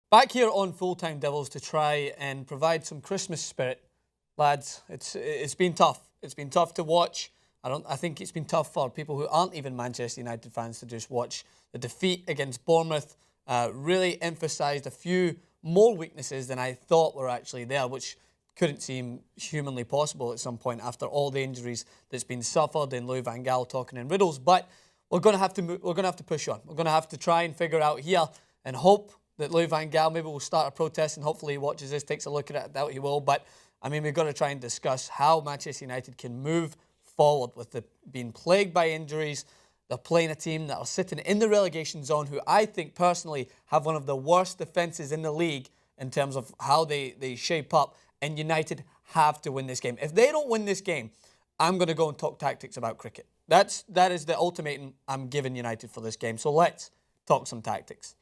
Back here on Full-Time Devils to try and provide some Christmas spirit. Lads, it's been tough. It's been tough to watch. I think it's been tough for people who aren't even Manchester United fans to just watch the defeat against Bournemouth. Really emphasised a few more weaknesses than I thought were actually there, which couldn't seem humanly possible at some point after all the injuries that's been suffered and Louis van Gaal talking in riddles. But we're going to have to push on. We're going to have to try and figure out here and hope that Louis van Gaal maybe will start a protest and hopefully he watches this, takes a look at it. I doubt he will. But, I mean, we've got to try and discuss how Manchester United can move forward with being plagued by injuries. They're playing a team that are sitting in the relegation zone who I think personally have one of the worst defences in the league in terms of how they shape up. And United have to win this game. If they don't win this game, I'm going to go and talk tactics about cricket. That is the ultimatum I'm giving United for this game. So let's talk some tactics.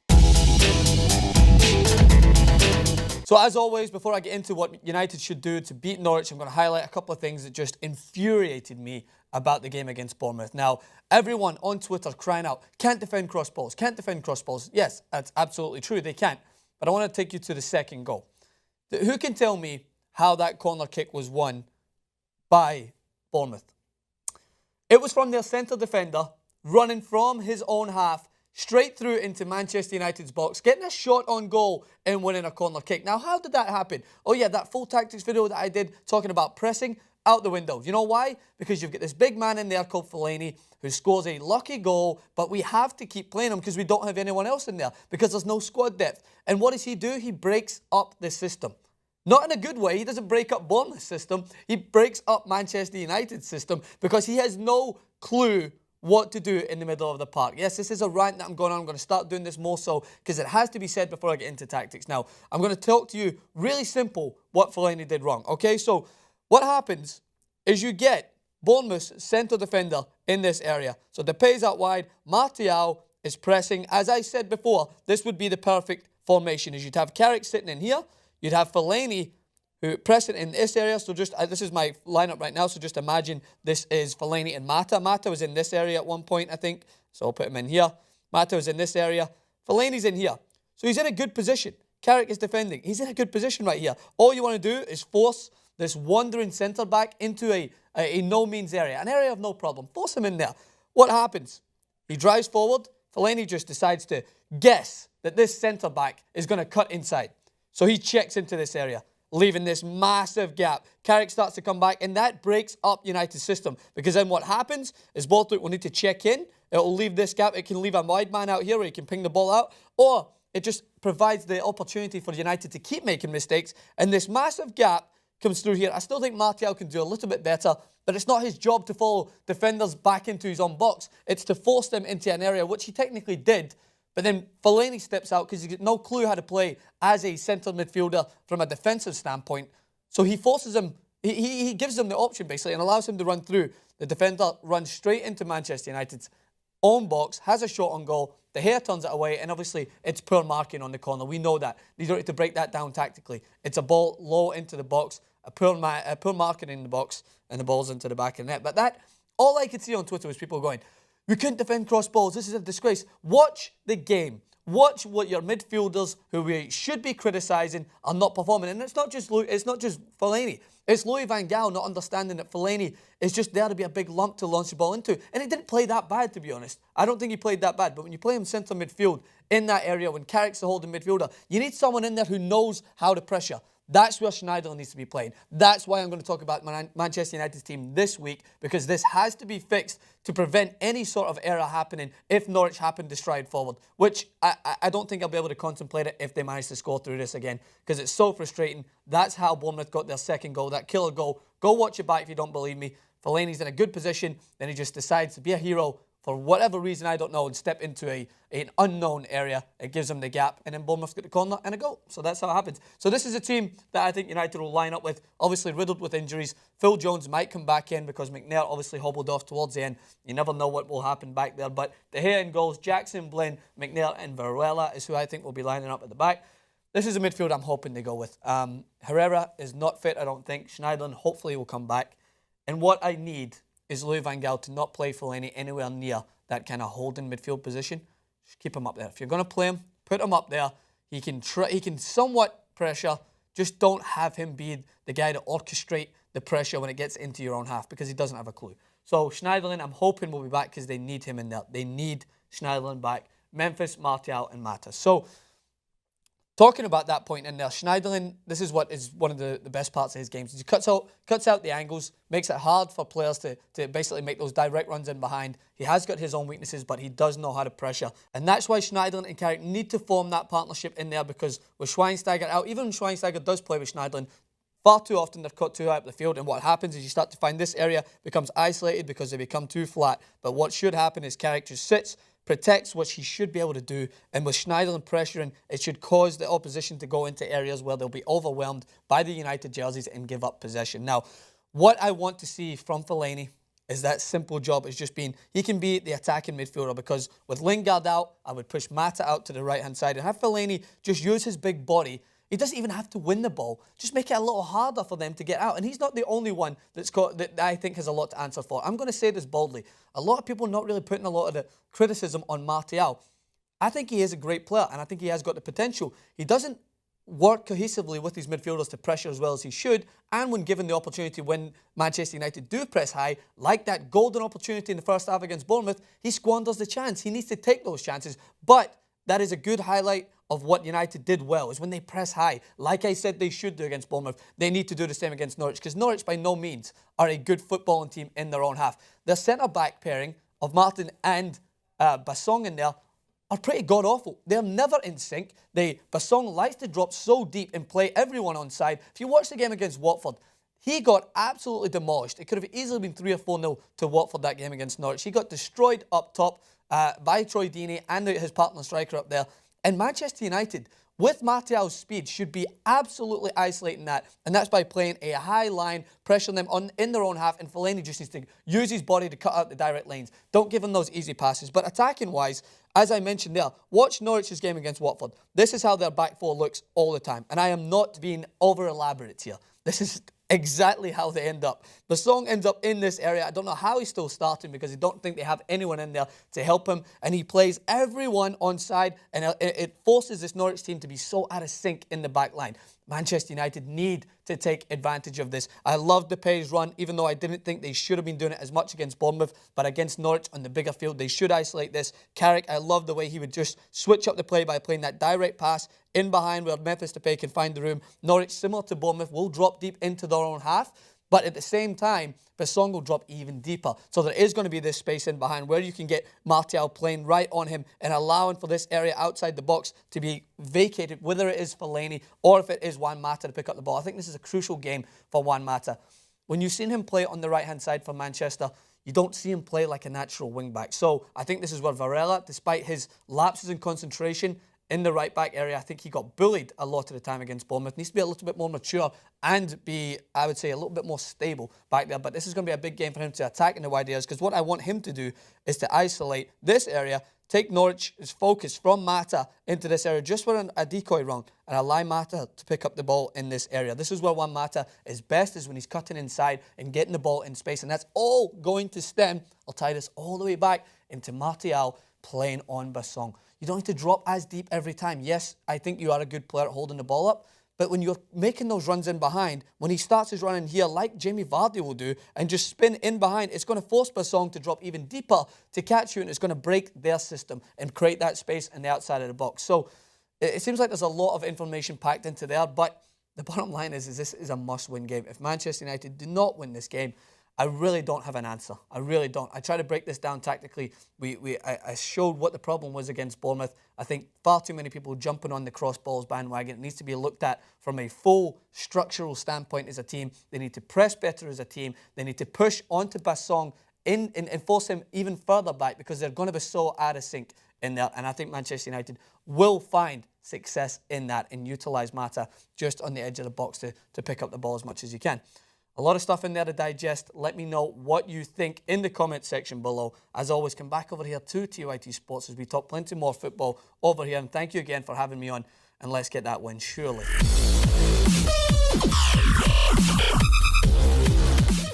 So as always, before I get into what United should do to beat Norwich, I'm going to highlight a couple of things that just infuriated me about the game against Bournemouth. Now, everyone on Twitter crying out, can't defend cross balls, can't defend cross balls. Yes, that's absolutely true, they can't. But I want to take you to the second goal. Who can tell me how that corner kick was won by Bournemouth? It was from their centre defender, running from his own half, straight through into Manchester United's box, getting a shot on goal and winning a corner kick. Now, how did that happen? Oh yeah, that full tactics video that I did talking about pressing, out the window. You know why? Because you've got this big man in there called Fellaini who scores a lucky goal, but we have to keep playing him because we don't have anyone else in there because there's no squad depth. And what does he do? He breaks up the system. Not in a good way. He doesn't break up Bournemouth's system. He breaks up Manchester United's system because he has no clue what to do in the middle of the park. Yes, this is a rant that I'm going on. I'm going to start doing this more so because it has to be said before I get into tactics. Now, I'm going to talk to you really simple what Fellaini did wrong. Okay, so what happens is you get Bournemouth's centre defender in this area. So Depay's out wide. Martial is pressing. As I said before, this would be the perfect formation. Is you'd have Carrick sitting in here. You'd have Fellaini who pressing in this area. So just this is my lineup right now. So just imagine this is Fellaini and Mata. Mata was in this area at one point, I think. So I'll put him in here. Mata was in this area. Fellaini's in here. So he's in a good position. Carrick is defending. He's in a good position right here. All you want to do is force this wandering centre-back into a no-means area, an area of no problem. Force him in there. What happens? He drives forward. Fellaini just decides to guess that this centre-back is going to cut inside. So he checks into this area, leaving this massive gap. Carrick starts to come back, and that breaks up United's system. Because then what happens is Borthwick will need to check in. It will leave this gap. It can leave a wide man out here where he can ping the ball out. Or it just provides the opportunity for United to keep making mistakes. And this massive gap comes through here. I still think Martial can do a little bit better, but it's not his job to follow defenders back into his own box. It's to force them into an area, which he technically did. But then Fellaini steps out because he's got no clue how to play as a centre midfielder from a defensive standpoint. So he forces him, he gives him the option basically and allows him to run through. The defender runs straight into Manchester United's own box, has a shot on goal. De Gea turns it away, and obviously it's poor marking on the corner. We know that. You don't need to break that down tactically. It's a ball low into the box, a poor marking in the box, and the ball's into the back of the net. But that, all I could see on Twitter was people going, we couldn't defend cross balls. This is a disgrace. Watch the game. Watch what your midfielders, who we should be criticising, are not performing. And it's not just Fellaini. It's Louis van Gaal not understanding that Fellaini is just there to be a big lump to launch the ball into. And he didn't play that bad, to be honest. I don't think he played that bad. But when you play him centre midfield in that area, when Carrick's the holding midfielder, you need someone in there who knows how to pressure. That's where Schneiderlin needs to be playing. That's why I'm going to talk about Manchester United's team this week, because this has to be fixed to prevent any sort of error happening if Norwich happen to stride forward, which I don't think I'll be able to contemplate it if they manage to score through this again, because it's so frustrating. That's how Bournemouth got their second goal, that killer goal. Go watch it back if you don't believe me. Fellaini's in a good position, then he just decides to be a hero for whatever reason, I don't know, and step into an unknown area. It gives them the gap, and then Bournemouth get the corner and a goal. So that's how it happens. So this is a team that I think United will line up with, obviously riddled with injuries. Phil Jones might come back in because McNair obviously hobbled off towards the end. You never know what will happen back there. But De Gea in goals, Jackson, Blin, McNair and Varela is who I think will be lining up at the back. This is a midfield I'm hoping they go with. Herrera is not fit, I don't think. Schneiderlin hopefully will come back. And what I need is Louis van Gaal to not play Fellaini anywhere near that kind of holding midfield position. Just keep him up there. If you're going to play him, put him up there. He can somewhat pressure. Just don't have him be the guy to orchestrate the pressure when it gets into your own half, because he doesn't have a clue. So Schneiderlin, I'm hoping, will be back because they need him in there. They need Schneiderlin back. Memphis, Martial, and Mata. So talking about that point in there, Schneiderlin, this is what is one of the best parts of his games. He cuts out the angles, makes it hard for players to basically make those direct runs in behind. He has got his own weaknesses, but he does know how to pressure. And that's why Schneiderlin and Carrick need to form that partnership in there, because with Schweinsteiger out, even when Schweinsteiger does play with Schneiderlin, far too often they're cut too high up the field, and what happens is you start to find this area becomes isolated because they become too flat. But what should happen is Carrick just sits, protects what he should be able to do, and with Schneiderlin pressuring, it should cause the opposition to go into areas where they'll be overwhelmed by the United jerseys and give up possession. Now, what I want to see from Fellaini is that simple job is just being, he can be the attacking midfielder, because with Lingard out, I would push Mata out to the right-hand side and have Fellaini just use his big body. He doesn't even have to win the ball. Just make it a little harder for them to get out. And he's not the only one that I think has a lot to answer for. I'm going to say this boldly. A lot of people are not really putting a lot of the criticism on Martial. I think he is a great player, and I think he has got the potential. He doesn't work cohesively with his midfielders to pressure as well as he should, and when given the opportunity when Manchester United do press high, like that golden opportunity in the first half against Bournemouth, he squanders the chance. He needs to take those chances, but that is a good highlight of what United did well, is when they press high, like I said they should do against Bournemouth, they need to do the same against Norwich, because Norwich by no means are a good footballing team in their own half. Their centre-back pairing of Martin and Bassong in there are pretty god-awful. They're never in sync. Bassong likes to drop so deep and play everyone on side. If you watch the game against Watford, he got absolutely demolished. It could have easily been 3 or 4-0 to Watford that game against Norwich. He got destroyed up top by Troy Deeney and his partner striker up there. And Manchester United, with Martial's speed, should be absolutely isolating that. And that's by playing a high line, pressuring them in their own half. And Fellaini just needs to use his body to cut out the direct lanes. Don't give him those easy passes. But attacking-wise, as I mentioned there, watch Norwich's game against Watford. This is how their back four looks all the time. And I am not being over-elaborate here. This is exactly how they end up. The song ends up in this area. I don't know how he's still starting, because I don't think they have anyone in there to help him. And he plays everyone on side, and it forces this Norwich team to be so out of sync in the back line. Manchester United need to take advantage of this. I loved the Pay's run, even though I didn't think they should have been doing it as much against Bournemouth, but against Norwich on the bigger field, they should isolate this. Carrick, I love the way he would just switch up the play by playing that direct pass in behind where Memphis Depay can find the room. Norwich, similar to Bournemouth, will drop deep into their own half, but at the same time, Bassong will drop even deeper. So there is going to be this space in behind where you can get Martial playing right on him and allowing for this area outside the box to be vacated, whether it is Fellaini or if it is Juan Mata to pick up the ball. I think this is a crucial game for Juan Mata. When you've seen him play on the right-hand side for Manchester, you don't see him play like a natural wing-back. So I think this is where Varela, despite his lapses in concentration in the right-back area, I think he got bullied a lot of the time against Bournemouth. Needs to be a little bit more mature and be, I would say, a little bit more stable back there. But this is going to be a big game for him to attack in the wide areas, because what I want him to do is to isolate this area, take Norwich's focus from Mata into this area, just for a decoy round, and allow Mata to pick up the ball in this area. This is where Juan Mata is best, is when he's cutting inside and getting the ball in space. And that's all going to stem, I'll tie this all the way back into Martial playing on Bassong. You don't need to drop as deep every time. Yes, I think you are a good player at holding the ball up, but when you're making those runs in behind, when he starts his run in here, like Jamie Vardy will do, and just spin in behind, it's going to force Bassong to drop even deeper to catch you, and it's going to break their system and create that space in the outside of the box. So it seems like there's a lot of information packed into there, but the bottom line is this is a must-win game. If Manchester United do not win this game, I really don't have an answer. I really don't. I try to break this down tactically. I showed what the problem was against Bournemouth. I think far too many people jumping on the cross balls bandwagon. It needs to be looked at from a full structural standpoint as a team. They need to press better as a team. They need to push onto Bassong and force him even further back, because they're going to be so out of sync in there. And I think Manchester United will find success in that and utilise Mata just on the edge of the box to pick up the ball as much as you can. A lot of stuff in there to digest. Let me know what you think in the comment section below. As always, come back over here to TYT Sports as we talk plenty more football over here. And thank you again for having me on. And let's get that win, surely.